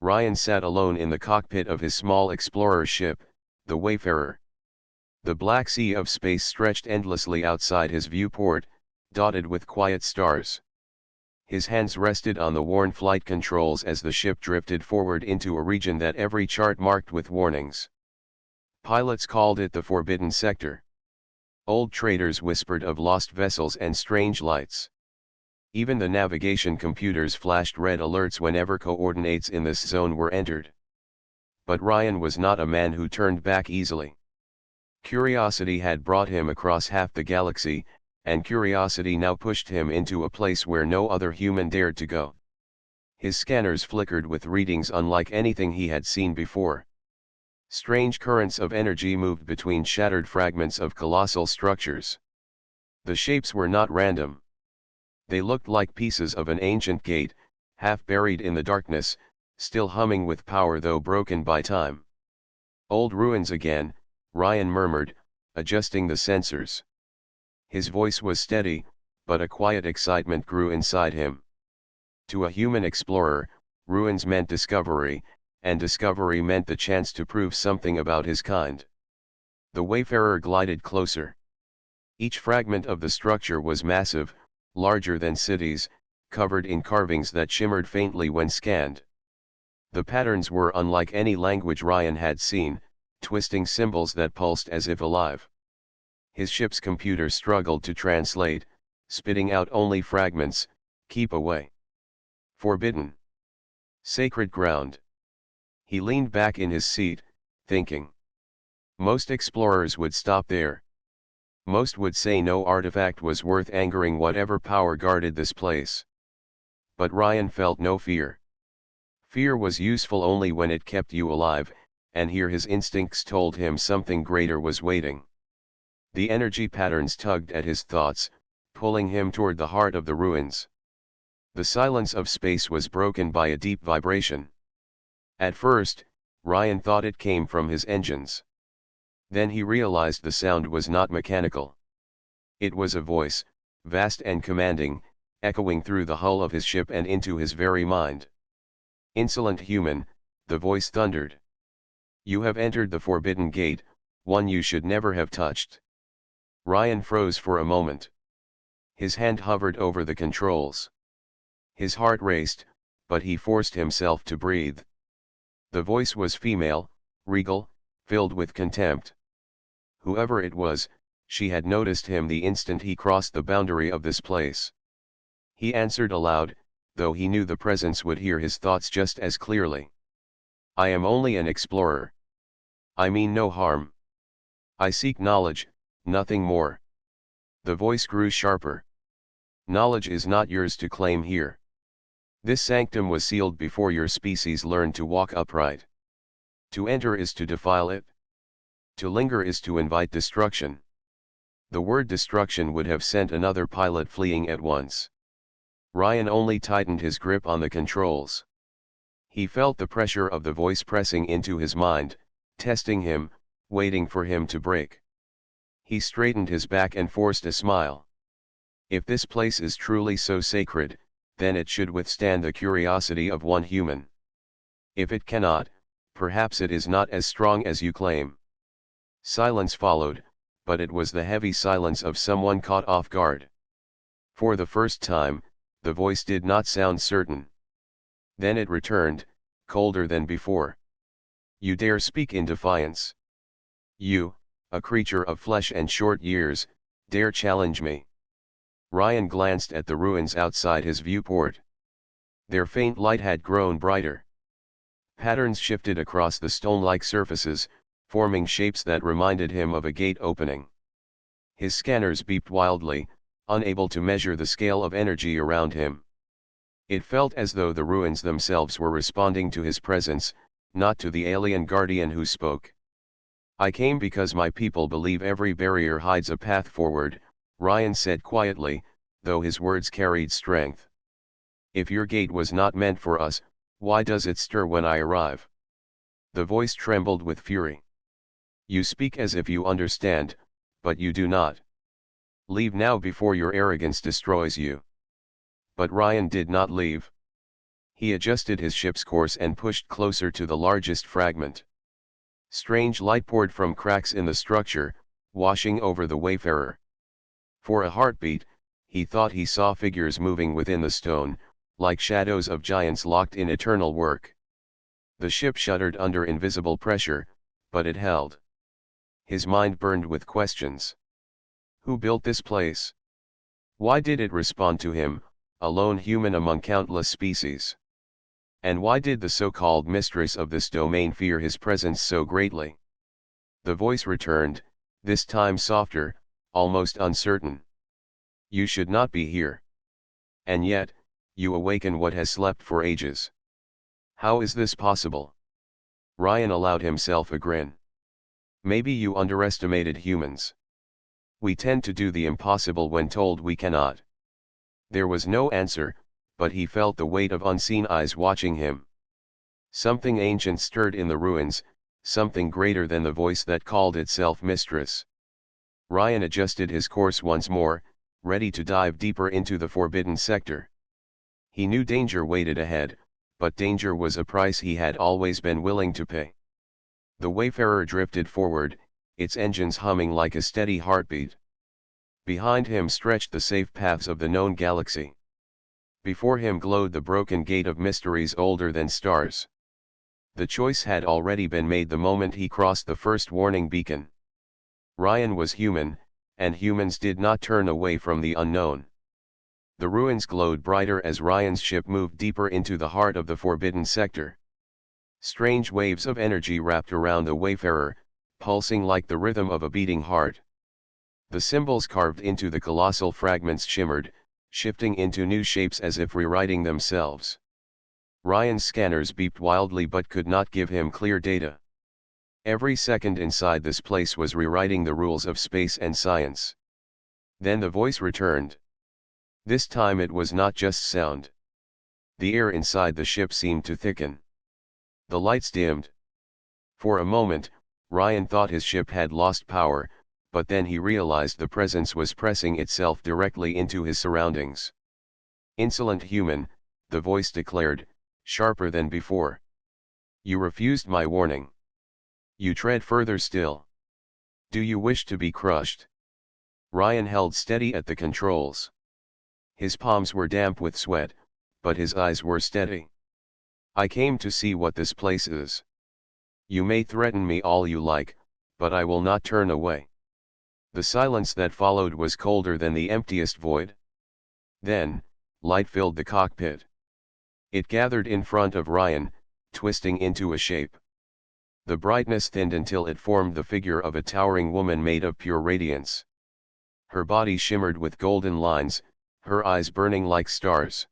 Ryan sat alone in the cockpit of his small explorer ship, the Wayfarer. The black sea of space stretched endlessly outside his viewport, dotted with quiet stars. His hands rested on the worn flight controls as the ship drifted forward into a region that every chart marked with warnings. Pilots called it the Forbidden Sector. Old traders whispered of lost vessels and strange lights. Even the navigation computers flashed red alerts whenever coordinates in this zone were entered. But Ryan was not a man who turned back easily. Curiosity had brought him across half the galaxy, and curiosity now pushed him into a place where no other human dared to go. His scanners flickered with readings unlike anything he had seen before. Strange currents of energy moved between shattered fragments of colossal structures. The shapes were not random. They looked like pieces of an ancient gate, half buried in the darkness, still humming with power though broken by time. Old ruins again, Ryan murmured, adjusting the sensors. His voice was steady, but a quiet excitement grew inside him. To a human explorer, ruins meant discovery, and discovery meant the chance to prove something about his kind. The Wayfarer glided closer. Each fragment of the structure was massive, larger than cities, covered in carvings that shimmered faintly when scanned. The patterns were unlike any language Ryan had seen, twisting symbols that pulsed as if alive. His ship's computer struggled to translate, spitting out only fragments: keep away. Forbidden. Sacred ground. He leaned back in his seat, thinking. Most explorers would stop there. Most would say no artifact was worth angering whatever power guarded this place. But Ryan felt no fear. Fear was useful only when it kept you alive, and here his instincts told him something greater was waiting. The energy patterns tugged at his thoughts, pulling him toward the heart of the ruins. The silence of space was broken by a deep vibration. At first, Ryan thought it came from his engines. Then he realized the sound was not mechanical. It was a voice, vast and commanding, echoing through the hull of his ship and into his very mind. Insolent human, the voice thundered. You have entered the forbidden gate, one you should never have touched. Ryan froze for a moment. His hand hovered over the controls. His heart raced, but he forced himself to breathe. The voice was female, regal, filled with contempt. Whoever it was, she had noticed him the instant he crossed the boundary of this place. He answered aloud, though he knew the presence would hear his thoughts just as clearly. I am only an explorer. I mean no harm. I seek knowledge, nothing more. The voice grew sharper. Knowledge is not yours to claim here. This sanctum was sealed before your species learned to walk upright. To enter is to defile it. To linger is to invite destruction. The word destruction would have sent another pilot fleeing at once. Ryan only tightened his grip on the controls. He felt the pressure of the voice pressing into his mind, testing him, waiting for him to break. He straightened his back and forced a smile. If this place is truly so sacred, then it should withstand the curiosity of one human. If it cannot, perhaps it is not as strong as you claim. Silence followed, but it was the heavy silence of someone caught off guard. For the first time, the voice did not sound certain. Then it returned, colder than before. You dare speak in defiance? You, a creature of flesh and short years, dare challenge me? Ryan glanced at the ruins outside his viewport. Their faint light had grown brighter. Patterns shifted across the stone-like surfaces, forming shapes that reminded him of a gate opening. His scanners beeped wildly, unable to measure the scale of energy around him. It felt as though the ruins themselves were responding to his presence, not to the alien guardian who spoke. I came because my people believe every barrier hides a path forward, Ryan said quietly, though his words carried strength. If your gate was not meant for us, why does it stir when I arrive? The voice trembled with fury. You speak as if you understand, but you do not. Leave now before your arrogance destroys you. But Ryan did not leave. He adjusted his ship's course and pushed closer to the largest fragment. Strange light poured from cracks in the structure, washing over the wayfarer. For a heartbeat, he thought he saw figures moving within the stone, like shadows of giants locked in eternal work. The ship shuddered under invisible pressure, but it held. His mind burned with questions. Who built this place? Why did it respond to him, a lone human among countless species? And why did the so-called mistress of this domain fear his presence so greatly? The voice returned, this time softer, almost uncertain. You should not be here. And yet, you awaken what has slept for ages. How is this possible? Ryan allowed himself a grin. Maybe you underestimated humans. We tend to do the impossible when told we cannot. There was no answer, but he felt the weight of unseen eyes watching him. Something ancient stirred in the ruins, something greater than the voice that called itself mistress. Ryan adjusted his course once more, ready to dive deeper into the forbidden sector. He knew danger waited ahead, but danger was a price he had always been willing to pay. The wayfarer drifted forward, its engines humming like a steady heartbeat. Behind him stretched the safe paths of the known galaxy. Before him glowed the broken gate of mysteries older than stars. The choice had already been made the moment he crossed the first warning beacon. Ryan was human, and humans did not turn away from the unknown. The ruins glowed brighter as Ryan's ship moved deeper into the heart of the forbidden sector. Strange waves of energy wrapped around the wayfarer, pulsing like the rhythm of a beating heart. The symbols carved into the colossal fragments shimmered, shifting into new shapes as if rewriting themselves. Ryan's scanners beeped wildly but could not give him clear data. Every second inside this place was rewriting the rules of space and science. Then the voice returned. This time it was not just sound. The air inside the ship seemed to thicken. The lights dimmed. For a moment, Ryan thought his ship had lost power, but then he realized the presence was pressing itself directly into his surroundings. Insolent human, the voice declared, sharper than before. You refused my warning. You tread further still. Do you wish to be crushed? Ryan held steady at the controls. His palms were damp with sweat, but his eyes were steady. I came to see what this place is. You may threaten me all you like, but I will not turn away. The silence that followed was colder than the emptiest void. Then, light filled the cockpit. It gathered in front of Ryan, twisting into a shape. The brightness thinned until it formed the figure of a towering woman made of pure radiance. Her body shimmered with golden lines, her eyes burning like stars.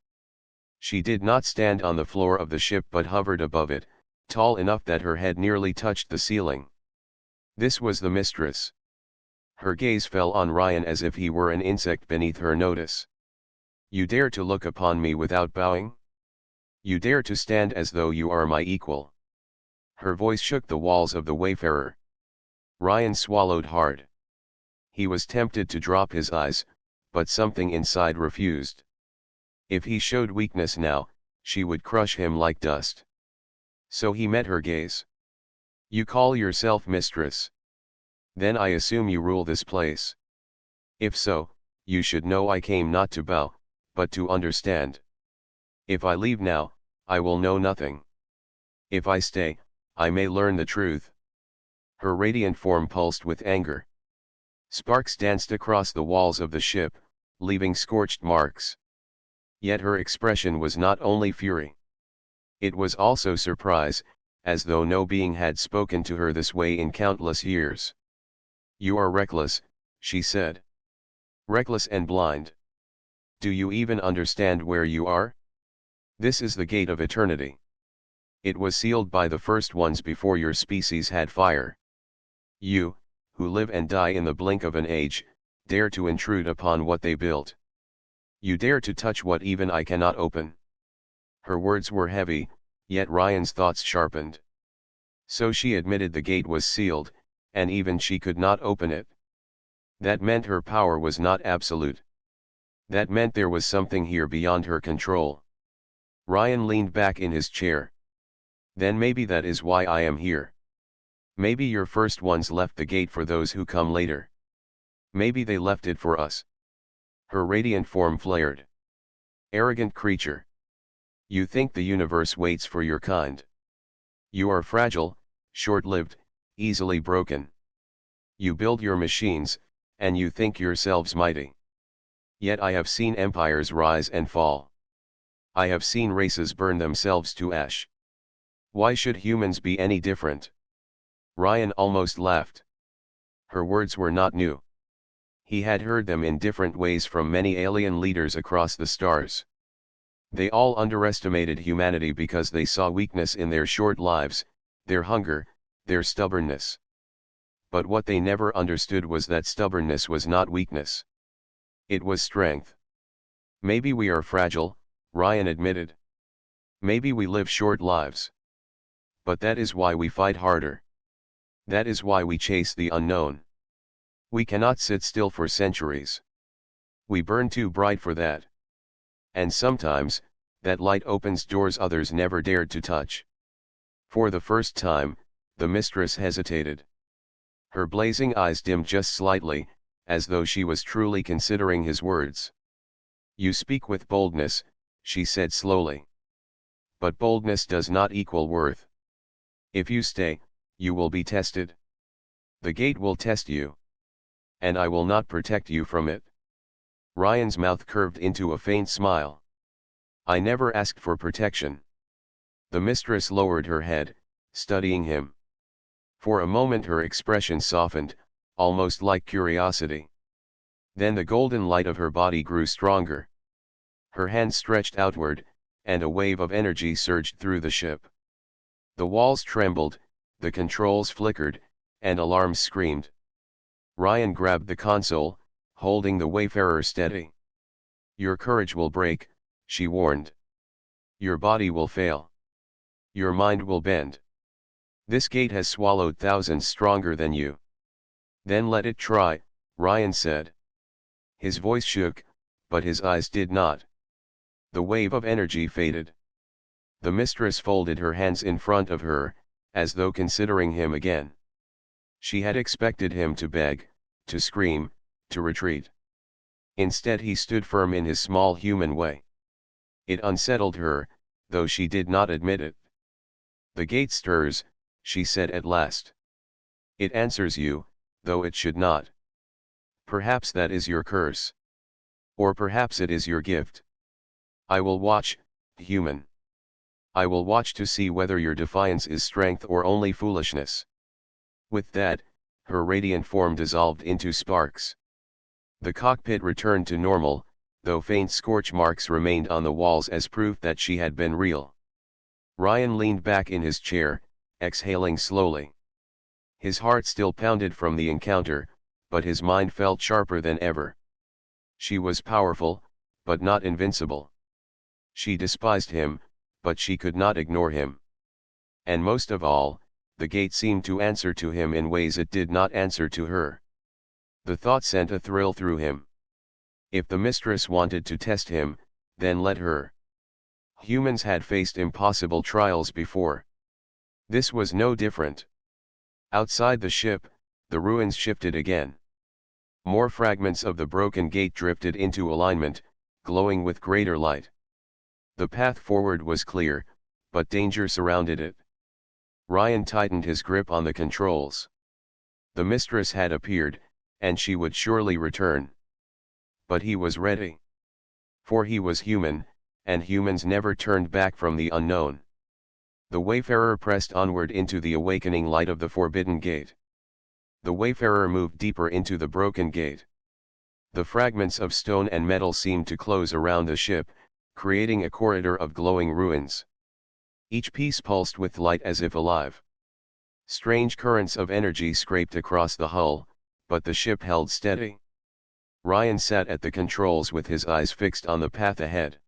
She did not stand on the floor of the ship but hovered above it, tall enough that her head nearly touched the ceiling. This was the mistress. Her gaze fell on Ryan as if he were an insect beneath her notice. You dare to look upon me without bowing? You dare to stand as though you are my equal? Her voice shook the walls of the wayfarer. Ryan swallowed hard. He was tempted to drop his eyes, but something inside refused. If he showed weakness now, she would crush him like dust. So he met her gaze. You call yourself mistress? Then I assume you rule this place. If so, you should know I came not to bow, but to understand. If I leave now, I will know nothing. If I stay, I may learn the truth. Her radiant form pulsed with anger. Sparks danced across the walls of the ship, leaving scorched marks. Yet her expression was not only fury. It was also surprise, as though no being had spoken to her this way in countless years. You are reckless, she said. Reckless and blind. Do you even understand where you are? This is the gate of eternity. It was sealed by the first ones before your species had fire. You, who live and die in the blink of an age, dare to intrude upon what they built. You dare to touch what even I cannot open. Her words were heavy, yet Ryan's thoughts sharpened. So she admitted the gate was sealed, and even she could not open it. That meant her power was not absolute. That meant there was something here beyond her control. Ryan leaned back in his chair. Then maybe that is why I am here. Maybe your first ones left the gate for those who come later. Maybe they left it for us. Her radiant form flared. Arrogant creature. You think the universe waits for your kind. You are fragile, short-lived, easily broken. You build your machines, and you think yourselves mighty. Yet I have seen empires rise and fall. I have seen races burn themselves to ash. Why should humans be any different? Ryan almost laughed. Her words were not new. He had heard them in different ways from many alien leaders across the stars. They all underestimated humanity because they saw weakness in their short lives, their hunger, their stubbornness. But what they never understood was that stubbornness was not weakness. It was strength. Maybe we are fragile, Ryan admitted. Maybe we live short lives. But that is why we fight harder. That is why we chase the unknown. We cannot sit still for centuries. We burn too bright for that. And sometimes, that light opens doors others never dared to touch. For the first time, the mistress hesitated. Her blazing eyes dimmed just slightly, as though she was truly considering his words. You speak with boldness, she said slowly. But boldness does not equal worth. If you stay, you will be tested. The gate will test you. And I will not protect you from it. Ryan's mouth curved into a faint smile. I never asked for protection. The mistress lowered her head, studying him. For a moment her expression softened, almost like curiosity. Then the golden light of her body grew stronger. Her hand stretched outward, and a wave of energy surged through the ship. The walls trembled, the controls flickered, and alarms screamed. Ryan grabbed the console, holding the Wayfarer steady. Your courage will break, she warned. Your body will fail. Your mind will bend. This gate has swallowed thousands stronger than you. Then let it try, Ryan said. His voice shook, but his eyes did not. The wave of energy faded. The mistress folded her hands in front of her, as though considering him again. She had expected him to beg, to scream, to retreat. Instead he stood firm in his small human way. It unsettled her, though she did not admit it. The gate stirs, she said at last. It answers you, though it should not. Perhaps that is your curse. Or perhaps it is your gift. I will watch, human. I will watch to see whether your defiance is strength or only foolishness. With that, her radiant form dissolved into sparks. The cockpit returned to normal, though faint scorch marks remained on the walls as proof that she had been real. Ryan leaned back in his chair, exhaling slowly. His heart still pounded from the encounter, but his mind felt sharper than ever. She was powerful, but not invincible. She despised him, but she could not ignore him. And most of all, the gate seemed to answer to him in ways it did not answer to her. The thought sent a thrill through him. If the mistress wanted to test him, then let her. Humans had faced impossible trials before. This was no different. Outside the ship, the ruins shifted again. More fragments of the broken gate drifted into alignment, glowing with greater light. The path forward was clear, but danger surrounded it. Ryan tightened his grip on the controls. The mistress had appeared, and she would surely return. But he was ready. For he was human, and humans never turned back from the unknown. The Wayfarer pressed onward into the awakening light of the forbidden gate. The Wayfarer moved deeper into the broken gate. The fragments of stone and metal seemed to close around the ship, creating a corridor of glowing ruins. Each piece pulsed with light as if alive. Strange currents of energy scraped across the hull, but the ship held steady. Ryan sat at the controls with his eyes fixed on the path ahead.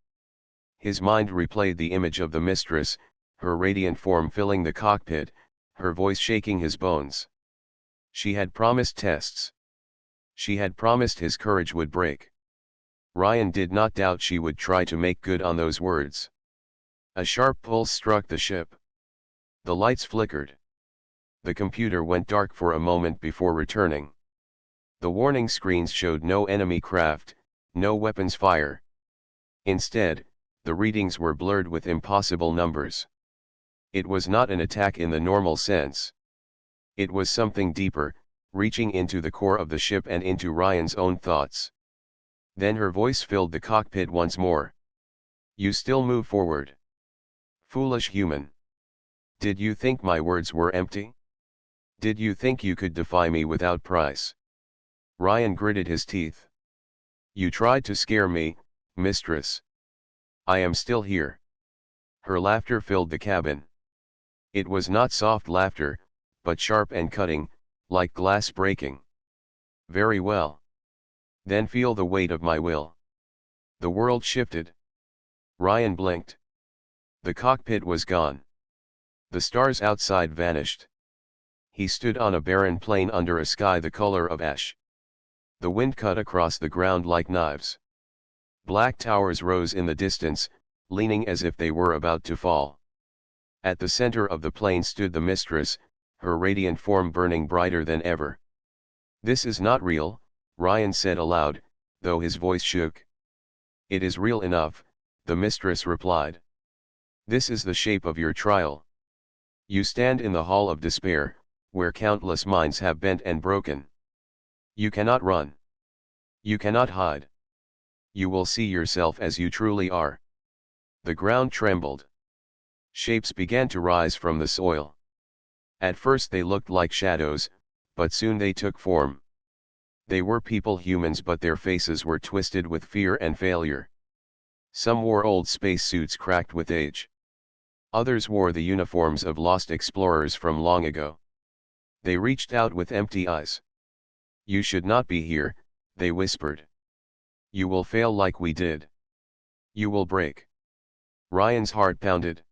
His mind replayed the image of the mistress, her radiant form filling the cockpit, her voice shaking his bones. She had promised tests. She had promised his courage would break. Ryan did not doubt she would try to make good on those words. A sharp pulse struck the ship. The lights flickered. The computer went dark for a moment before returning. The warning screens showed no enemy craft, no weapons fire. Instead, the readings were blurred with impossible numbers. It was not an attack in the normal sense. It was something deeper, reaching into the core of the ship and into Ryan's own thoughts. Then her voice filled the cockpit once more. "You still move forward. Foolish human. Did you think my words were empty? Did you think you could defy me without price?" Ryan gritted his teeth. "You tried to scare me, mistress. I am still here." Her laughter filled the cabin. It was not soft laughter, but sharp and cutting, like glass breaking. "Very well. Then feel the weight of my will." The world shifted. Ryan blinked. The cockpit was gone. The stars outside vanished. He stood on a barren plain under a sky the color of ash. The wind cut across the ground like knives. Black towers rose in the distance, leaning as if they were about to fall. At the center of the plain stood the mistress, her radiant form burning brighter than ever. "This is not real," Ryan said aloud, though his voice shook. "It is real enough," the mistress replied. "This is the shape of your trial. You stand in the hall of despair, where countless minds have bent and broken. You cannot run. You cannot hide. You will see yourself as you truly are." The ground trembled. Shapes began to rise from the soil. At first they looked like shadows, but soon they took form. They were people, humans, but their faces were twisted with fear and failure. Some wore old spacesuits cracked with age. Others wore the uniforms of lost explorers from long ago. They reached out with empty eyes. "You should not be here," they whispered. "You will fail like we did. You will break." Ryan's heart pounded.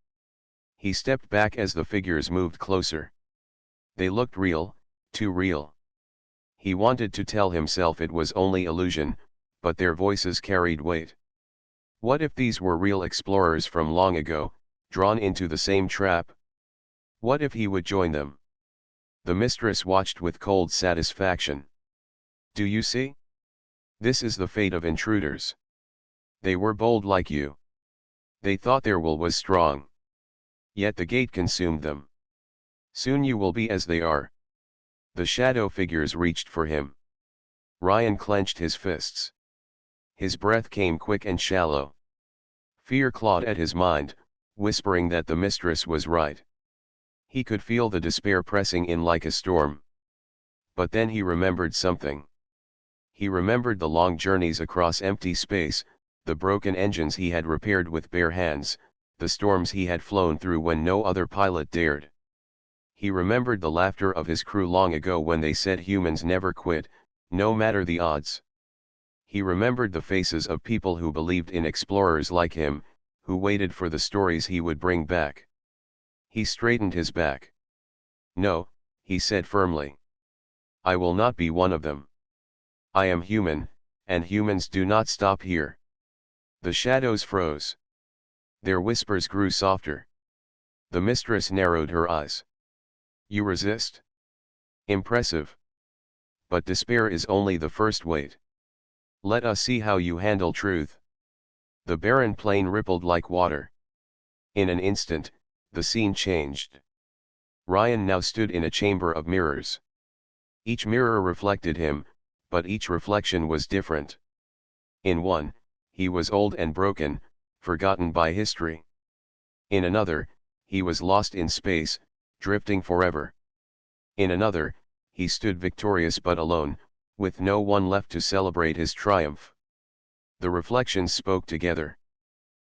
He stepped back as the figures moved closer. They looked real, too real. He wanted to tell himself it was only illusion, but their voices carried weight. What if these were real explorers from long ago, drawn into the same trap? What if he would join them? The mistress watched with cold satisfaction. "Do you see? This is the fate of intruders. They were bold like you. They thought their will was strong. Yet the gate consumed them. Soon you will be as they are." The shadow figures reached for him. Ryan clenched his fists. His breath came quick and shallow. Fear clawed at his mind, whispering that the mistress was right. He could feel the despair pressing in like a storm. But then he remembered something. He remembered the long journeys across empty space, the broken engines he had repaired with bare hands, the storms he had flown through when no other pilot dared. He remembered the laughter of his crew long ago when they said humans never quit, no matter the odds. He remembered the faces of people who believed in explorers like him, who waited for the stories he would bring back. He straightened his back. "No," he said firmly. "I will not be one of them. I am human, and humans do not stop here." The shadows froze. Their whispers grew softer. The mistress narrowed her eyes. "You resist? Impressive. But despair is only the first weight. Let us see how you handle truth." The barren plain rippled like water. In an instant, the scene changed. Ryan now stood in a chamber of mirrors. Each mirror reflected him, but each reflection was different. In one, he was old and broken, forgotten by history. In another, he was lost in space, drifting forever. In another, he stood victorious but alone, with no one left to celebrate his triumph. The reflections spoke together.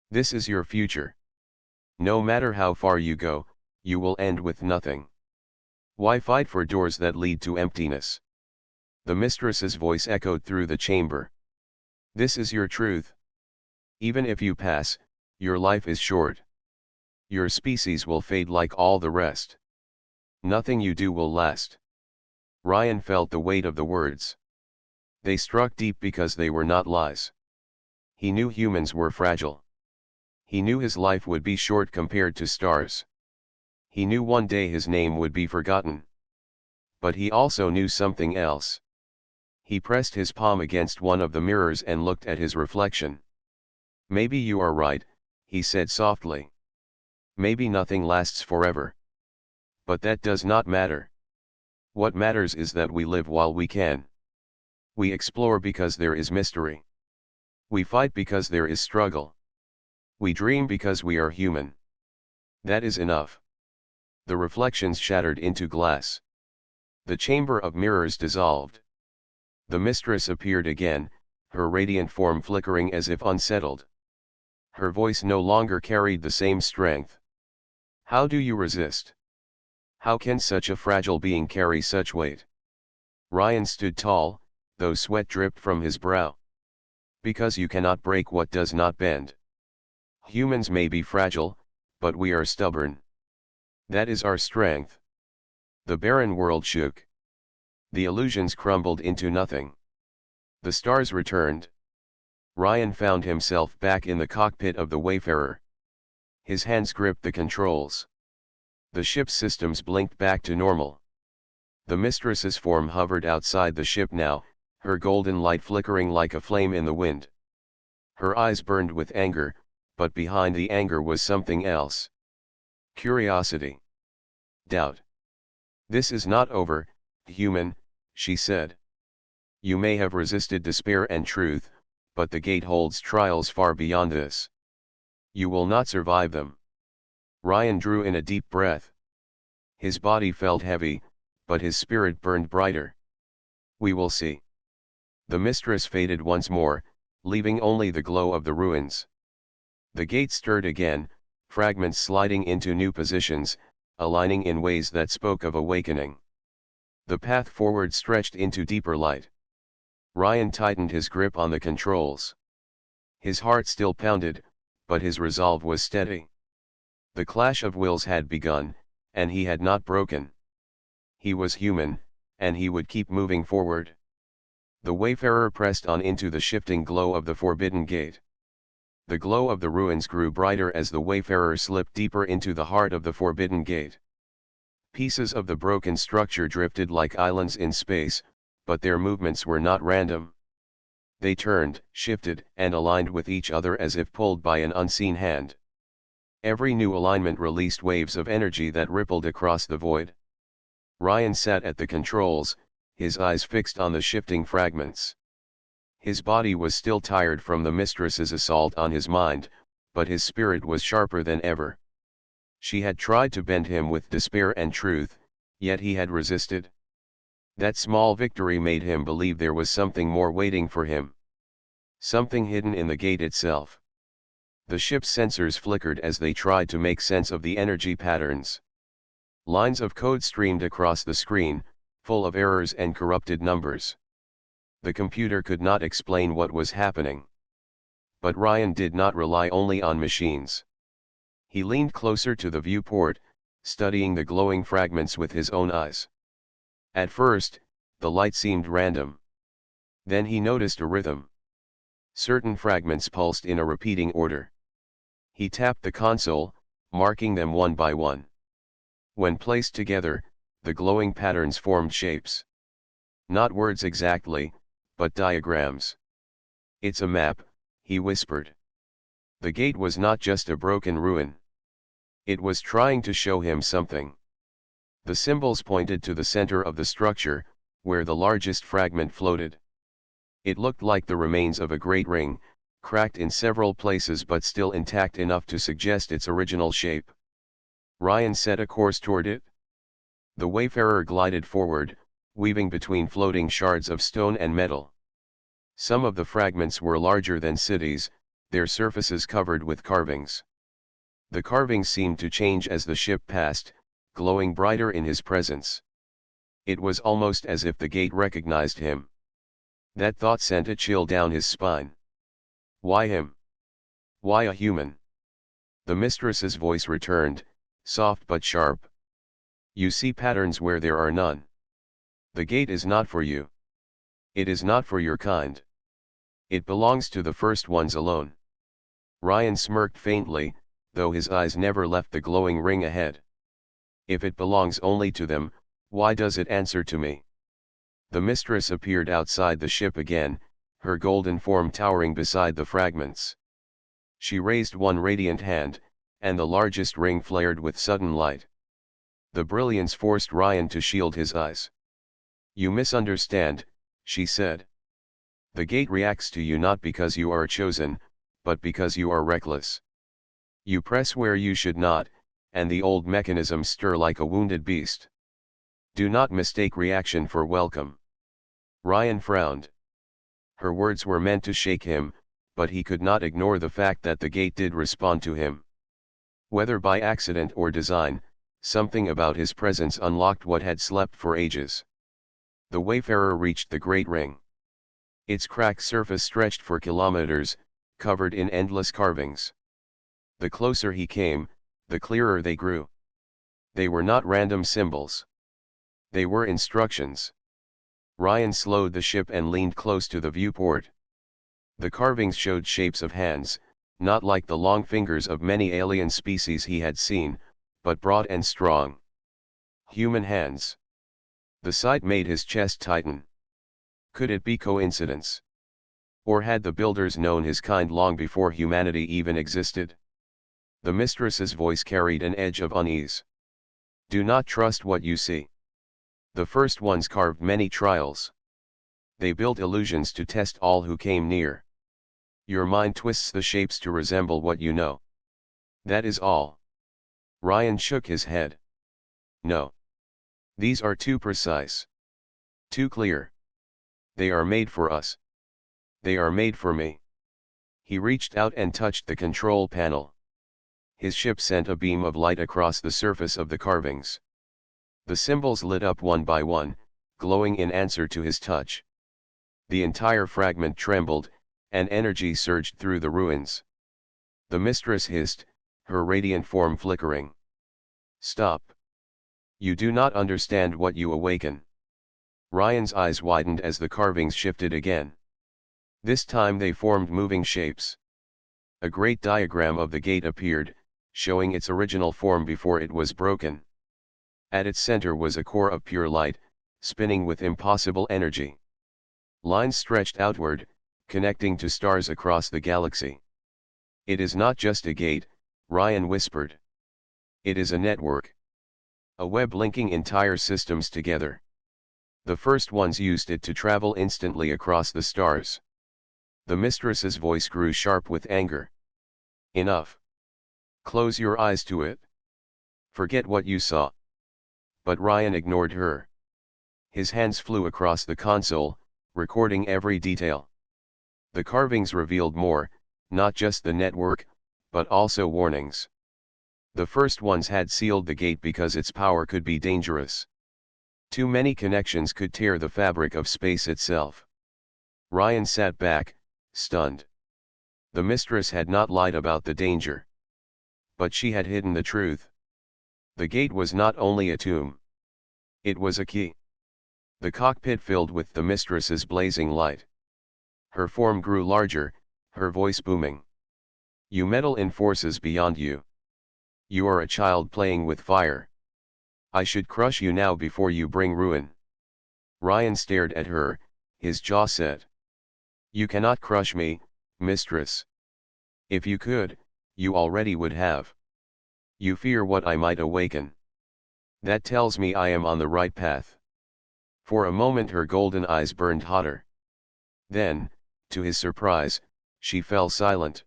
"This is your future. No matter how far you go, you will end with nothing. Why fight for doors that lead to emptiness?" The mistress's voice echoed through the chamber. "This is your truth. Even if you pass, your life is short. Your species will fade like all the rest. Nothing you do will last." Ryan felt the weight of the words. They struck deep because they were not lies. He knew humans were fragile. He knew his life would be short compared to stars. He knew one day his name would be forgotten. But he also knew something else. He pressed his palm against one of the mirrors and looked at his reflection. "Maybe you are right," he said softly. "Maybe nothing lasts forever. But that does not matter. What matters is that we live while we can. We explore because there is mystery. We fight because there is struggle. We dream because we are human. That is enough." The reflections shattered into glass. The chamber of mirrors dissolved. The mistress appeared again, her radiant form flickering as if unsettled. Her voice no longer carried the same strength. "How do you resist? How can such a fragile being carry such weight?" Ryan stood tall, though sweat dripped from his brow. "Because you cannot break what does not bend. Humans may be fragile, but we are stubborn. That is our strength." The barren world shook. The illusions crumbled into nothing. The stars returned. Ryan found himself back in the cockpit of the Wayfarer. His hands gripped the controls. The ship's systems blinked back to normal. The mistress's form hovered outside the ship now, her golden light flickering like a flame in the wind. Her eyes burned with anger, but behind the anger was something else. Curiosity. Doubt. "This is not over, human," she said. "You may have resisted despair and truth, but the gate holds trials far beyond this. You will not survive them." Ryan drew in a deep breath. His body felt heavy, but his spirit burned brighter. "We will see." The mistress faded once more, leaving only the glow of the ruins. The gate stirred again, fragments sliding into new positions, aligning in ways that spoke of awakening. The path forward stretched into deeper light. Ryan tightened his grip on the controls. His heart still pounded, but his resolve was steady. The clash of wills had begun, and he had not broken. He was human, and he would keep moving forward. The Wayfarer pressed on into the shifting glow of the forbidden gate. The glow of the ruins grew brighter as the Wayfarer slipped deeper into the heart of the forbidden gate. Pieces of the broken structure drifted like islands in space, but their movements were not random. They turned, shifted, and aligned with each other as if pulled by an unseen hand. Every new alignment released waves of energy that rippled across the void. Ryan sat at the controls, his eyes fixed on the shifting fragments. His body was still tired from the mistress's assault on his mind, but his spirit was sharper than ever. She had tried to bend him with despair and truth, yet he had resisted. That small victory made him believe there was something more waiting for him. Something hidden in the gate itself. The ship's sensors flickered as they tried to make sense of the energy patterns. Lines of code streamed across the screen, full of errors and corrupted numbers. The computer could not explain what was happening. But Ryan did not rely only on machines. He leaned closer to the viewport, studying the glowing fragments with his own eyes. At first, the light seemed random. Then he noticed a rhythm. Certain fragments pulsed in a repeating order. He tapped the console, marking them one by one. When placed together, the glowing patterns formed shapes. Not words exactly, but diagrams. "It's a map," he whispered. The gate was not just a broken ruin. It was trying to show him something. The symbols pointed to the center of the structure, where the largest fragment floated. It looked like the remains of a great ring, cracked in several places but still intact enough to suggest its original shape. Ryan set a course toward it. The Wayfarer glided forward, weaving between floating shards of stone and metal. Some of the fragments were larger than cities, their surfaces covered with carvings. The carvings seemed to change as the ship passed, glowing brighter in his presence. It was almost as if the gate recognized him. That thought sent a chill down his spine. Why him? Why a human? The mistress's voice returned, soft but sharp. "You see patterns where there are none. The gate is not for you. It is not for your kind. It belongs to the first ones alone." Ryan smirked faintly, though his eyes never left the glowing ring ahead. If it belongs only to them, why does it answer to me? The mistress appeared outside the ship again, her golden form towering beside the fragments. She raised one radiant hand, and the largest ring flared with sudden light. The brilliance forced Ryan to shield his eyes. "You misunderstand," she said. "The gate reacts to you not because you are chosen, but because you are reckless. You press where you should not, and the old mechanisms stir like a wounded beast. Do not mistake reaction for welcome." Ryan frowned. Her words were meant to shake him, but he could not ignore the fact that the gate did respond to him. Whether by accident or design, something about his presence unlocked what had slept for ages. The wayfarer reached the great ring. Its cracked surface stretched for kilometers, covered in endless carvings. The closer he came, the clearer they grew. They were not random symbols. They were instructions. Ryan slowed the ship and leaned close to the viewport. The carvings showed shapes of hands, not like the long fingers of many alien species he had seen, but broad and strong. Human hands. The sight made his chest tighten. Could it be coincidence? Or had the builders known his kind long before humanity even existed? The mistress's voice carried an edge of unease. "Do not trust what you see. The first ones carved many trials. They built illusions to test all who came near. Your mind twists the shapes to resemble what you know. That is all." Ryan shook his head. "No. These are too precise. Too clear. They are made for us. They are made for me." He reached out and touched the control panel. His ship sent a beam of light across the surface of the carvings. The symbols lit up one by one, glowing in answer to his touch. The entire fragment trembled, and energy surged through the ruins. The mistress hissed, her radiant form flickering. "Stop. You do not understand what you awaken." Ryan's eyes widened as the carvings shifted again. This time they formed moving shapes. A great diagram of the gate appeared, showing its original form before it was broken. At its center was a core of pure light, spinning with impossible energy. Lines stretched outward, connecting to stars across the galaxy. "It is not just a gate," Ryan whispered. "It is a network. A web linking entire systems together. The first ones used it to travel instantly across the stars." The mistress's voice grew sharp with anger. "Enough. Close your eyes to it. Forget what you saw." But Ryan ignored her. His hands flew across the console, recording every detail. The carvings revealed more, not just the network, but also warnings. The first ones had sealed the gate because its power could be dangerous. Too many connections could tear the fabric of space itself. Ryan sat back, stunned. The mistress had not lied about the danger. But she had hidden the truth. The gate was not only a tomb. It was a key. The cockpit filled with the mistress's blazing light. Her form grew larger, her voice booming. "You meddle in forces beyond you. You are a child playing with fire. I should crush you now before you bring ruin." Ryan stared at her, his jaw set. "You cannot crush me, mistress. If you could, you already would have. You fear what I might awaken. That tells me I am on the right path." For a moment her golden eyes burned hotter. Then, to his surprise, she fell silent.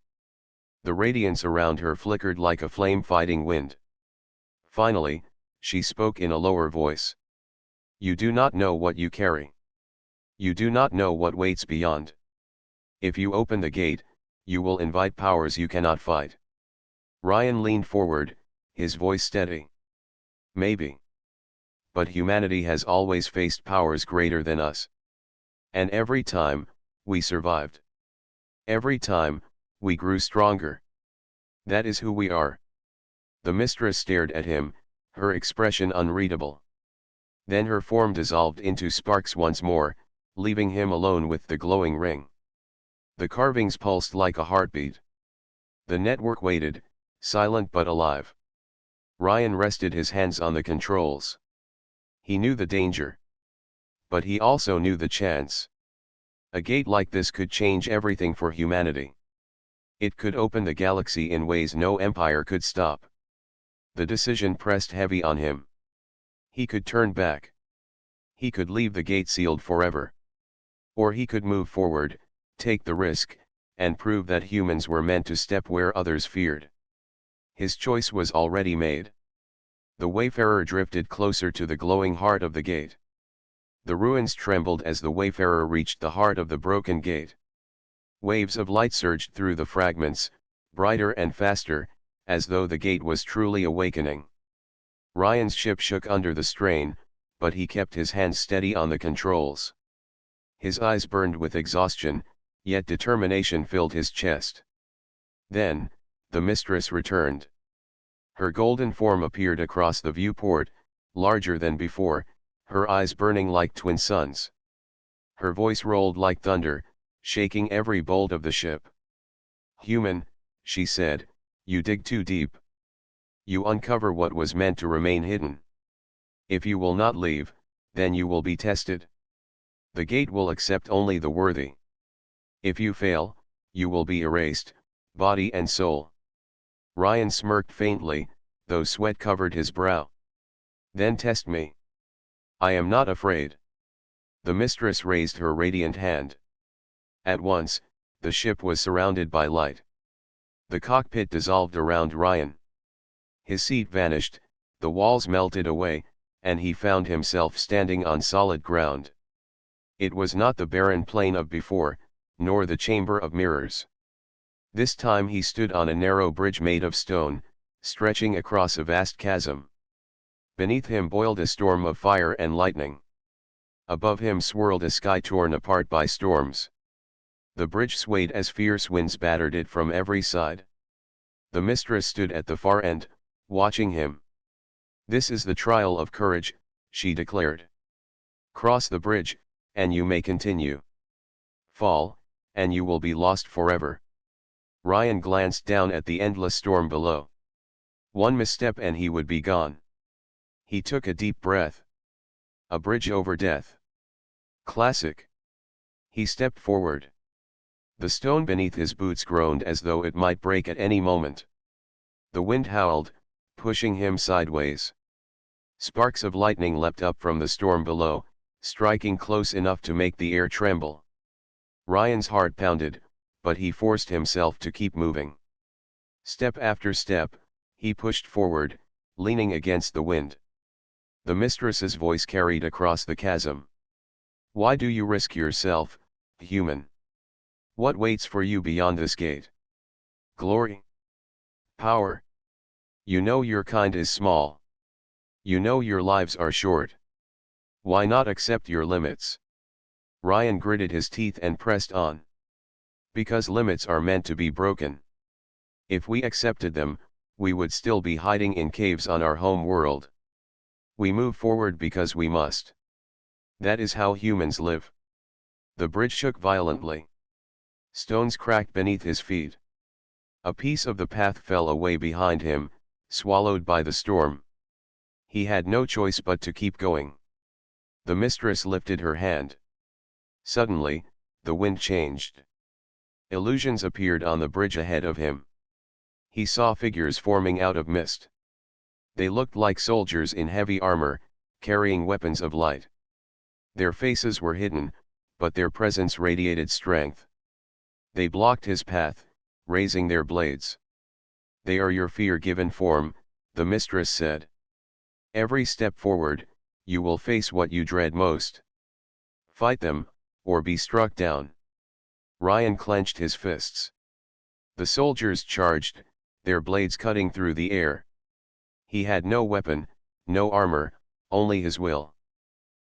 The radiance around her flickered like a flame-fighting wind. Finally, she spoke in a lower voice. "You do not know what you carry. You do not know what waits beyond. If you open the gate, you will invite powers you cannot fight." Ryan leaned forward, his voice steady. "Maybe. But humanity has always faced powers greater than us. And every time, we survived. Every time, we grew stronger. That is who we are." The mistress stared at him, her expression unreadable. Then her form dissolved into sparks once more, leaving him alone with the glowing ring. The carvings pulsed like a heartbeat. The network waited, silent but alive. Ryan rested his hands on the controls. He knew the danger. But he also knew the chance. A gate like this could change everything for humanity. It could open the galaxy in ways no empire could stop. The decision pressed heavy on him. He could turn back. He could leave the gate sealed forever. Or he could move forward, take the risk, and prove that humans were meant to step where others feared. His choice was already made. The wayfarer drifted closer to the glowing heart of the gate. The ruins trembled as the wayfarer reached the heart of the broken gate. Waves of light surged through the fragments, brighter and faster, as though the gate was truly awakening. Ryan's ship shook under the strain, but he kept his hands steady on the controls. His eyes burned with exhaustion, yet determination filled his chest. Then, the mistress returned. Her golden form appeared across the viewport, larger than before, her eyes burning like twin suns. Her voice rolled like thunder, shaking every bolt of the ship. "Human," she said, "you dig too deep. You uncover what was meant to remain hidden. If you will not leave, then you will be tested. The gate will accept only the worthy. If you fail, you will be erased, body and soul." Ryan smirked faintly, though sweat covered his brow. "Then test me. I am not afraid." The mistress raised her radiant hand. At once, the ship was surrounded by light. The cockpit dissolved around Ryan. His seat vanished, the walls melted away, and he found himself standing on solid ground. It was not the barren plain of before, nor the chamber of mirrors. This time he stood on a narrow bridge made of stone, stretching across a vast chasm. Beneath him boiled a storm of fire and lightning. Above him swirled a sky torn apart by storms. The bridge swayed as fierce winds battered it from every side. The mistress stood at the far end, watching him. "This is the trial of courage," she declared. "Cross the bridge, and you may continue. Fall, and you will be lost forever." Ryan glanced down at the endless storm below. One misstep and he would be gone. He took a deep breath. A bridge over death. Classic. He stepped forward. The stone beneath his boots groaned as though it might break at any moment. The wind howled, pushing him sideways. Sparks of lightning leapt up from the storm below, striking close enough to make the air tremble. Ryan's heart pounded, but he forced himself to keep moving. Step after step, he pushed forward, leaning against the wind. The mistress's voice carried across the chasm. "Why do you risk yourself, human? What waits for you beyond this gate? Glory? Power? You know your kind is small. You know your lives are short. Why not accept your limits?" Ryan gritted his teeth and pressed on. "Because limits are meant to be broken. If we accepted them, we would still be hiding in caves on our home world. We move forward because we must. That is how humans live." The bridge shook violently. Stones cracked beneath his feet. A piece of the path fell away behind him, swallowed by the storm. He had no choice but to keep going. The mistress lifted her hand. Suddenly, the wind changed. Illusions appeared on the bridge ahead of him. He saw figures forming out of mist. They looked like soldiers in heavy armor, carrying weapons of light. Their faces were hidden, but their presence radiated strength. They blocked his path, raising their blades. "They are your fear-given form," the mistress said. "Every step forward, you will face what you dread most. Fight them, or be struck down." Ryan clenched his fists. The soldiers charged, their blades cutting through the air. He had no weapon, no armor, only his will.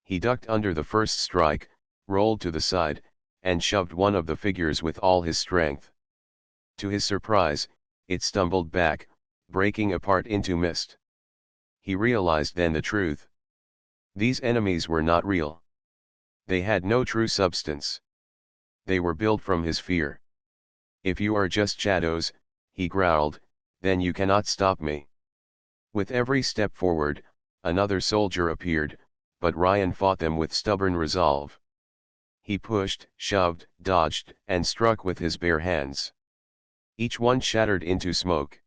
He ducked under the first strike, rolled to the side, and shoved one of the figures with all his strength. To his surprise, it stumbled back, breaking apart into mist. He realized then the truth. These enemies were not real. They had no true substance. They were built from his fear. "If you are just shadows, he growled, then you cannot stop me. With every step forward, another soldier appeared, but Ryan fought them with stubborn resolve. He pushed, shoved, dodged, and struck with his bare hands. Each one shattered into smoke.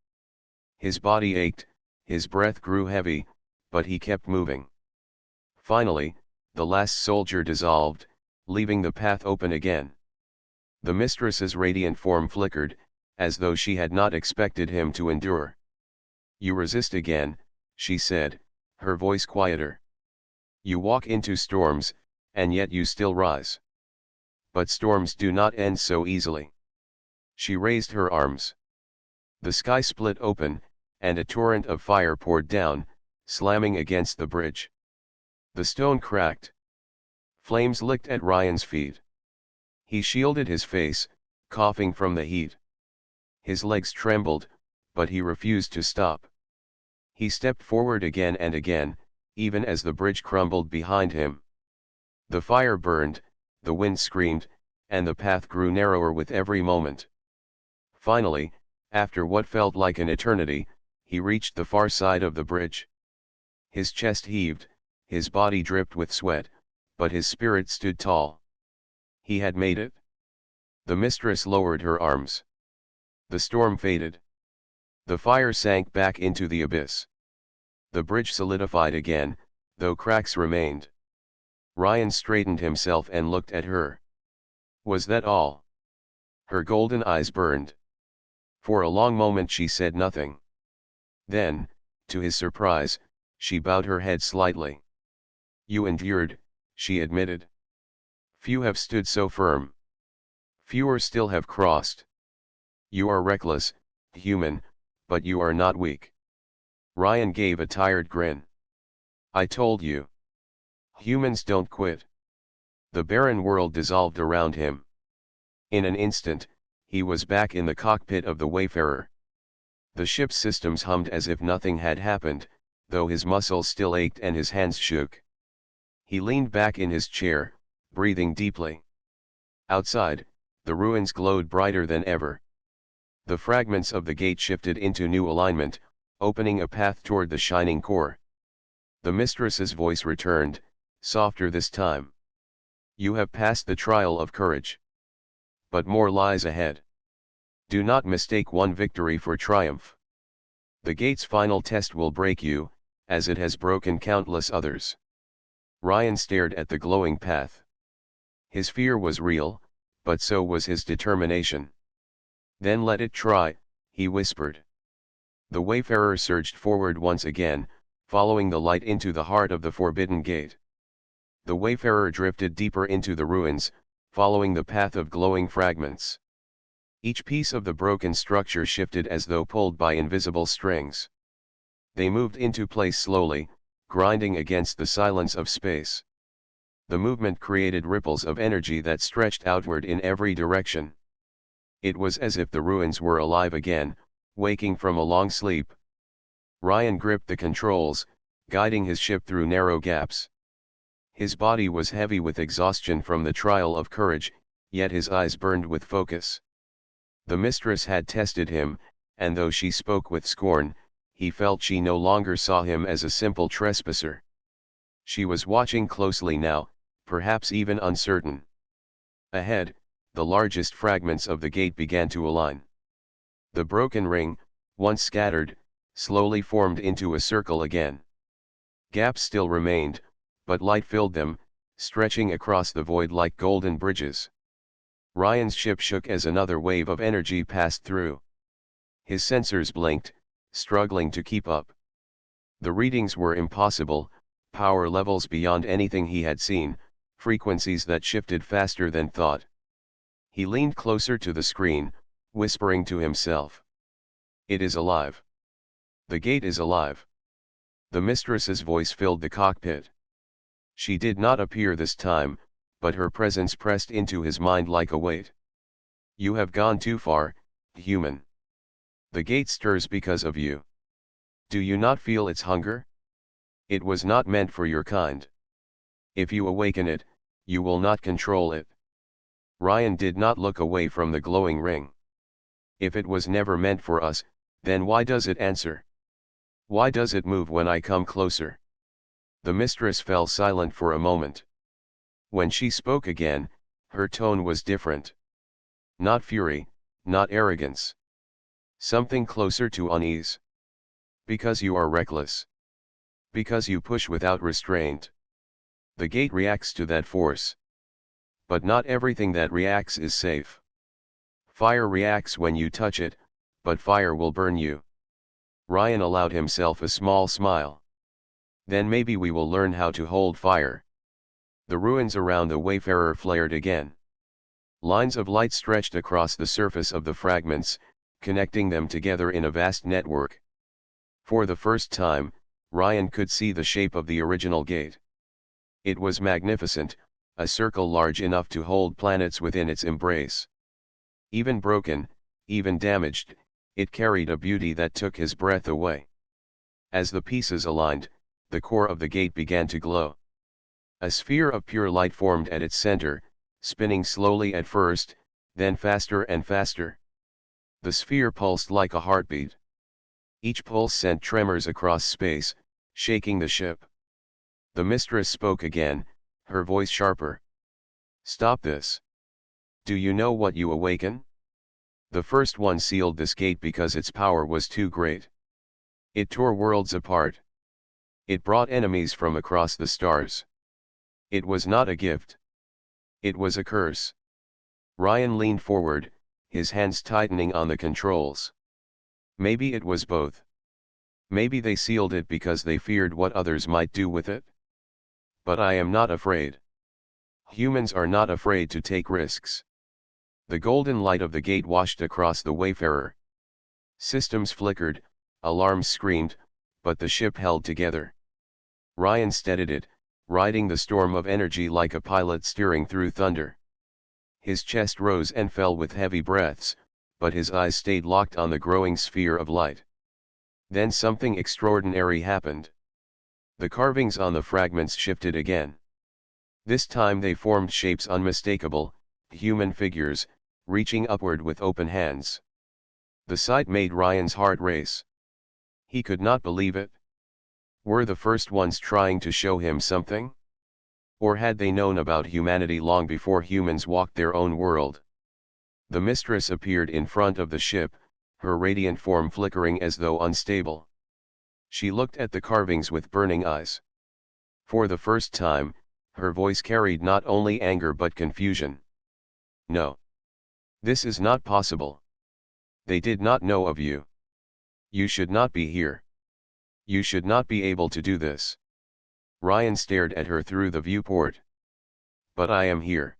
His body ached, his breath grew heavy, but he kept moving. Finally, the last soldier dissolved, leaving the path open again. The mistress's radiant form flickered, as though she had not expected him to endure. You resist again, she said, her voice quieter. You walk into storms, and yet you still rise. But storms do not end so easily. She raised her arms. The sky split open, and a torrent of fire poured down, slamming against the bridge. The stone cracked. Flames licked at Ryan's feet. He shielded his face, coughing from the heat. His legs trembled, but he refused to stop. He stepped forward again and again, even as the bridge crumbled behind him. The fire burned, the wind screamed, and the path grew narrower with every moment. Finally, after what felt like an eternity, he reached the far side of the bridge. His chest heaved, his body dripped with sweat, but his spirit stood tall. He had made it. The mistress lowered her arms. The storm faded. The fire sank back into the abyss. The bridge solidified again, though cracks remained. Ryan straightened himself and looked at her. Was that all? Her golden eyes burned. For a long moment she said nothing. Then, to his surprise, she bowed her head slightly. You endured, she admitted. Few have stood so firm. Fewer still have crossed. You are reckless, human, but you are not weak. Ryan gave a tired grin. I told you. Humans don't quit. The barren world dissolved around him. In an instant, he was back in the cockpit of the Wayfarer. The ship's systems hummed as if nothing had happened, though his muscles still ached and his hands shook. He leaned back in his chair, breathing deeply. Outside, the ruins glowed brighter than ever. The fragments of the gate shifted into new alignment, opening a path toward the shining core. The mistress's voice returned, softer this time. You have passed the trial of courage. But more lies ahead. Do not mistake one victory for triumph. The gate's final test will break you, as it has broken countless others. Ryan stared at the glowing path. His fear was real, but so was his determination. Then let it try, he whispered. The Wayfarer surged forward once again, following the light into the heart of the forbidden gate. The Wayfarer drifted deeper into the ruins, following the path of glowing fragments. Each piece of the broken structure shifted as though pulled by invisible strings. They moved into place slowly, grinding against the silence of space. The movement created ripples of energy that stretched outward in every direction. It was as if the ruins were alive again, waking from a long sleep. Ryan gripped the controls, guiding his ship through narrow gaps. His body was heavy with exhaustion from the trial of courage, yet his eyes burned with focus. The mistress had tested him, and though she spoke with scorn, he felt she no longer saw him as a simple trespasser. She was watching closely now, perhaps even uncertain. Ahead, the largest fragments of the gate began to align. The broken ring, once scattered, slowly formed into a circle again. Gaps still remained, but light filled them, stretching across the void like golden bridges. Ryan's ship shook as another wave of energy passed through. His sensors blinked, struggling to keep up. The readings were impossible, power levels beyond anything he had seen, frequencies that shifted faster than thought. He leaned closer to the screen, whispering to himself. It is alive. The gate is alive. The mistress's voice filled the cockpit. She did not appear this time, but her presence pressed into his mind like a weight. You have gone too far, human. The gate stirs because of you. Do you not feel its hunger? It was not meant for your kind. If you awaken it, you will not control it. Ryan did not look away from the glowing ring. If it was never meant for us, then why does it answer? Why does it move when I come closer? The mistress fell silent for a moment. When she spoke again, her tone was different. Not fury, not arrogance. Something closer to unease. Because you are reckless. Because you push without restraint. The gate reacts to that force. But not everything that reacts is safe. Fire reacts when you touch it, but fire will burn you. Ryan allowed himself a small smile. Then maybe we will learn how to hold fire. The ruins around the Wayfarer flared again. Lines of light stretched across the surface of the fragments, connecting them together in a vast network. For the first time, Ryan could see the shape of the original gate. It was magnificent, a circle large enough to hold planets within its embrace. Even broken, even damaged, it carried a beauty that took his breath away. As the pieces aligned, the core of the gate began to glow. A sphere of pure light formed at its center, spinning slowly at first, then faster and faster. The sphere pulsed like a heartbeat. Each pulse sent tremors across space, shaking the ship. The mistress spoke again, her voice sharper. Stop this. Do you know what you awaken? The first one sealed this gate because its power was too great. It tore worlds apart. It brought enemies from across the stars. It was not a gift. It was a curse. Ryan leaned forward, his hands tightening on the controls. Maybe it was both. Maybe they sealed it because they feared what others might do with it. But I am not afraid. Humans are not afraid to take risks. The golden light of the gate washed across the Wayfarer. Systems flickered, alarms screamed, but the ship held together. Ryan steadied it, riding the storm of energy like a pilot steering through thunder. His chest rose and fell with heavy breaths, but his eyes stayed locked on the growing sphere of light. Then something extraordinary happened. The carvings on the fragments shifted again. This time they formed shapes unmistakable, human figures, reaching upward with open hands. The sight made Ryan's heart race. He could not believe it. Were the first ones trying to show him something? Or had they known about humanity long before humans walked their own world? The mistress appeared in front of the ship, her radiant form flickering as though unstable. She looked at the carvings with burning eyes. For the first time, her voice carried not only anger but confusion. No. This is not possible. They did not know of you. You should not be here. You should not be able to do this. Ryan stared at her through the viewport. But I am here.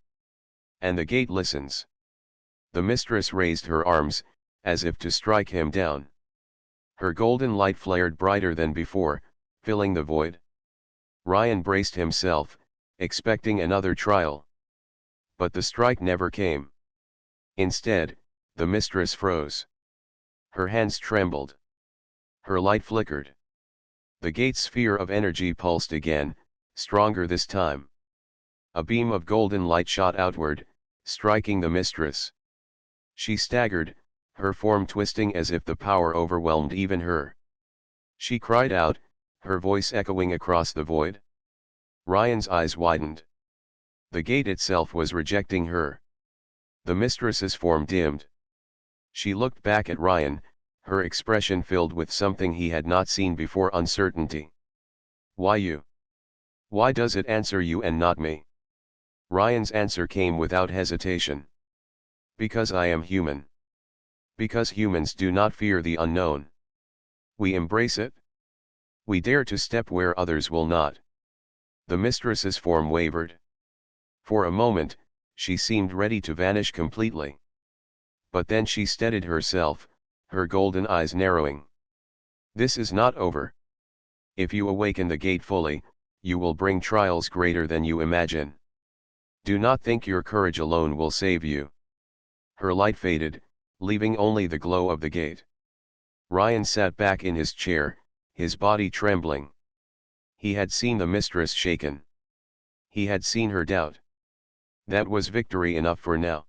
And the gate listens. The mistress raised her arms, as if to strike him down. Her golden light flared brighter than before, filling the void. Ryan braced himself, expecting another trial. But the strike never came. Instead, the mistress froze. Her hands trembled. Her light flickered. The gate's sphere of energy pulsed again, stronger this time. A beam of golden light shot outward, striking the mistress. She staggered, her form twisting as if the power overwhelmed even her. She cried out, her voice echoing across the void. Ryan's eyes widened. The gate itself was rejecting her. The mistress's form dimmed. She looked back at Ryan, her expression filled with something he had not seen before: uncertainty. Why you? Why does it answer you and not me? Ryan's answer came without hesitation. Because I am human. Because humans do not fear the unknown. We embrace it. We dare to step where others will not. The mistress's form wavered. For a moment, she seemed ready to vanish completely. But then she steadied herself, her golden eyes narrowing. This is not over. If you awaken the gate fully, you will bring trials greater than you imagine. Do not think your courage alone will save you. Her light faded, leaving only the glow of the gate. Ryan sat back in his chair, his body trembling. He had seen the mistress shaken. He had seen her doubt. That was victory enough for now.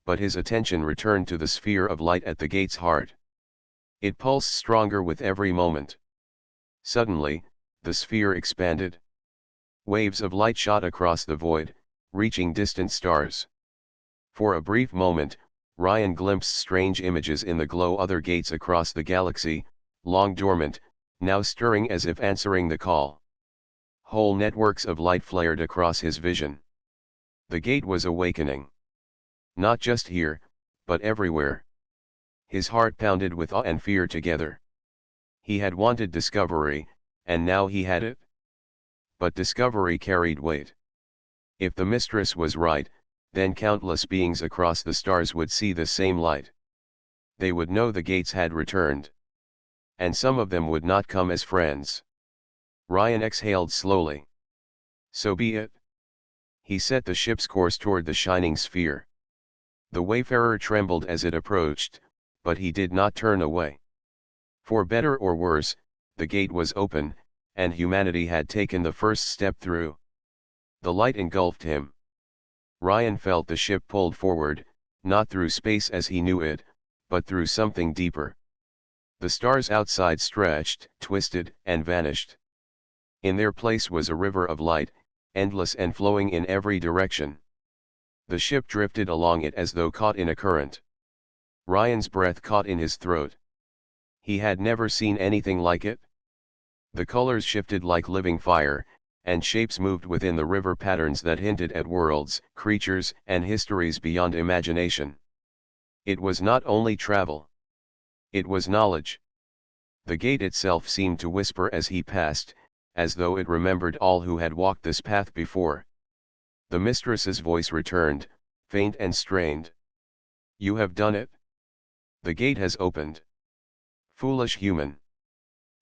but his attention returned to the sphere of light at the gate's heart. It pulsed stronger with every moment. Suddenly, the sphere expanded. Waves of light shot across the void, reaching distant stars. For a brief moment, Ryan glimpsed strange images in the glow, other gates across the galaxy, long dormant, now stirring as if answering the call. Whole networks of light flared across his vision. The gate was awakening. Not just here, but everywhere. His heart pounded with awe and fear together. He had wanted discovery, and now he had it. But discovery carried weight. If the mistress was right, then countless beings across the stars would see the same light. They would know the gates had returned. And some of them would not come as friends. Ryan exhaled slowly. So be it. He set the ship's course toward the shining sphere. The wayfarer trembled as it approached, but he did not turn away. For better or worse, the gate was open, and humanity had taken the first step through. The light engulfed him. Ryan felt the ship pulled forward, not through space as he knew it, but through something deeper. The stars outside stretched, twisted, and vanished. In their place was a river of light, endless and flowing in every direction. The ship drifted along it as though caught in a current. Ryan's breath caught in his throat. He had never seen anything like it. The colors shifted like living fire, and shapes moved within the river, patterns that hinted at worlds, creatures, and histories beyond imagination. It was not only travel. It was knowledge. The gate itself seemed to whisper as he passed, as though it remembered all who had walked this path before. The mistress's voice returned, faint and strained. You have done it. The gate has opened. Foolish human.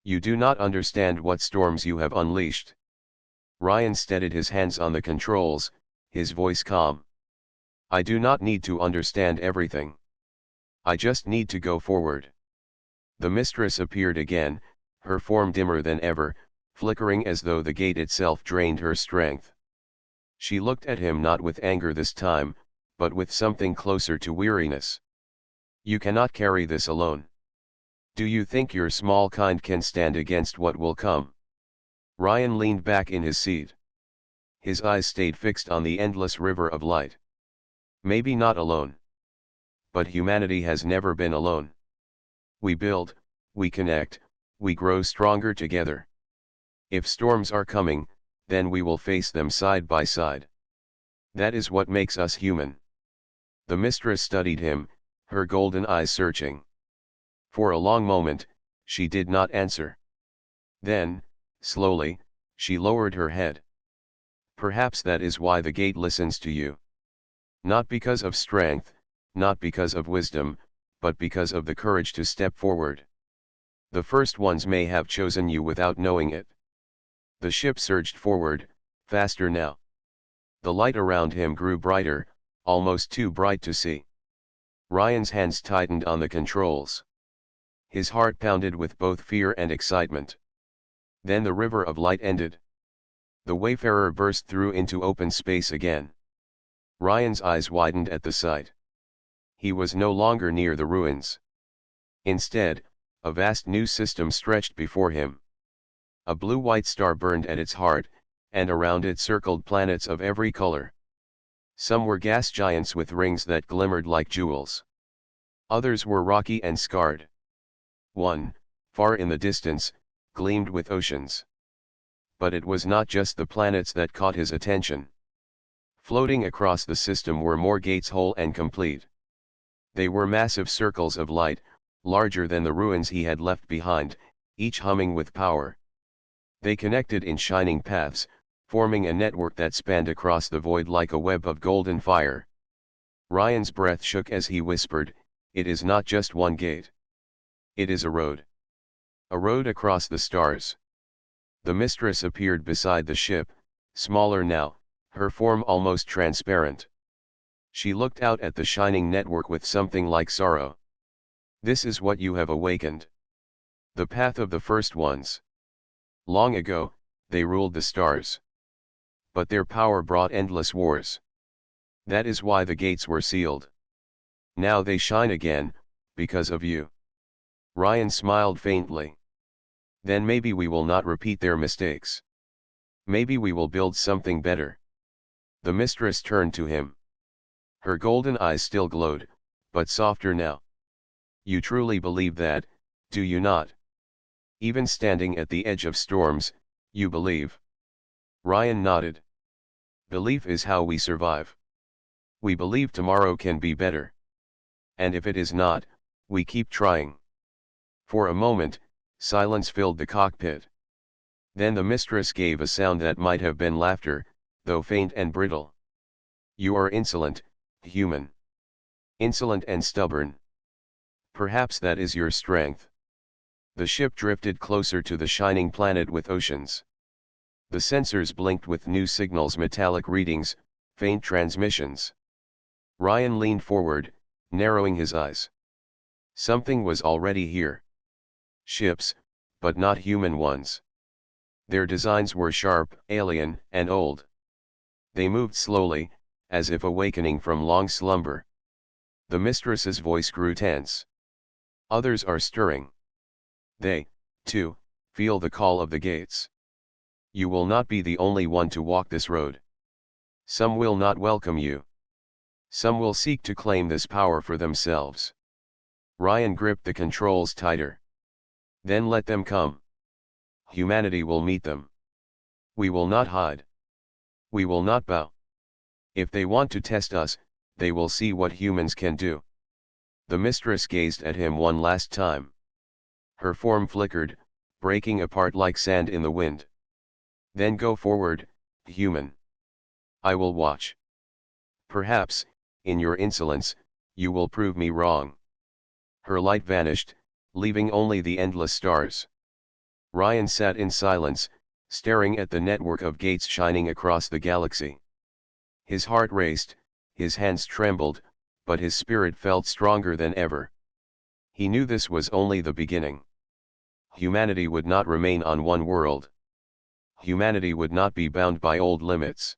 You do not understand what storms you have unleashed. Ryan steadied his hands on the controls, his voice calm. I do not need to understand everything. I just need to go forward. The mistress appeared again, her form dimmer than ever, flickering as though the gate itself drained her strength. She looked at him not with anger this time, but with something closer to weariness. You cannot carry this alone. Do you think your small kind can stand against what will come? Ryan leaned back in his seat. His eyes stayed fixed on the endless river of light. Maybe not alone. But humanity has never been alone. We build, we connect, we grow stronger together. If storms are coming, then we will face them side by side. That is what makes us human. The mistress studied him, her golden eyes searching. For a long moment, she did not answer. Then, slowly, she lowered her head. Perhaps that is why the gate listens to you. Not because of strength, not because of wisdom, but because of the courage to step forward. The first ones may have chosen you without knowing it. The ship surged forward, faster now. The light around him grew brighter, almost too bright to see. Ryan's hands tightened on the controls. His heart pounded with both fear and excitement. Then the river of light ended. The wayfarer burst through into open space again. Ryan's eyes widened at the sight. He was no longer near the ruins. Instead, a vast new system stretched before him. A blue-white star burned at its heart, and around it circled planets of every color. Some were gas giants with rings that glimmered like jewels. Others were rocky and scarred. One, far in the distance, gleamed with oceans. But it was not just the planets that caught his attention. Floating across the system were more gates, whole and complete. They were massive circles of light, larger than the ruins he had left behind, each humming with power. They connected in shining paths, forming a network that spanned across the void like a web of golden fire. Ryan's breath shook as he whispered, "It is not just one gate. It is a road. A road across the stars." The mistress appeared beside the ship, smaller now, her form almost transparent. She looked out at the shining network with something like sorrow. "This is what you have awakened. The path of the first ones. Long ago, they ruled the stars. But their power brought endless wars. That is why the gates were sealed. Now they shine again, because of you. Ryan smiled faintly. Then maybe we will not repeat their mistakes. Maybe we will build something better. The mistress turned to him. Her golden eyes still glowed, but softer now. You truly believe that, do you not? Even standing at the edge of storms, you believe. Ryan nodded. Belief is how we survive. We believe tomorrow can be better. And if it is not, we keep trying. For a moment, silence filled the cockpit. Then the mistress gave a sound that might have been laughter, though faint and brittle. You are insolent, human. Insolent and stubborn. Perhaps that is your strength. The ship drifted closer to the shining planet with oceans. The sensors blinked with new signals, metallic readings, faint transmissions. Ryan leaned forward, narrowing his eyes. Something was already here. Ships, but not human ones. Their designs were sharp, alien, and old. They moved slowly, as if awakening from long slumber. The mistress's voice grew tense. Others are stirring. They, too, feel the call of the gates. You will not be the only one to walk this road. Some will not welcome you. Some will seek to claim this power for themselves. Ryan gripped the controls tighter. Then let them come. Humanity will meet them. We will not hide. We will not bow. If they want to test us, they will see what humans can do. The mistress gazed at him one last time. Her form flickered, breaking apart like sand in the wind. Then go forward, human. I will watch. Perhaps, in your insolence, you will prove me wrong. Her light vanished, leaving only the endless stars. Ryan sat in silence, staring at the network of gates shining across the galaxy. His heart raced, his hands trembled, but his spirit felt stronger than ever. He knew this was only the beginning. Humanity would not remain on one world. Humanity would not be bound by old limits.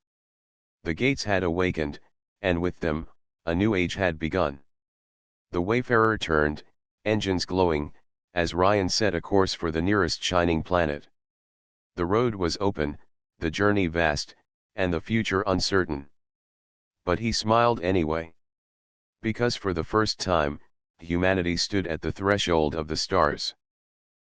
The gates had awakened, and with them, a new age had begun. The Wayfarer turned, engines glowing, as Ryan set a course for the nearest shining planet. The road was open, the journey vast, and the future uncertain. But he smiled anyway. Because for the first time, humanity stood at the threshold of the stars.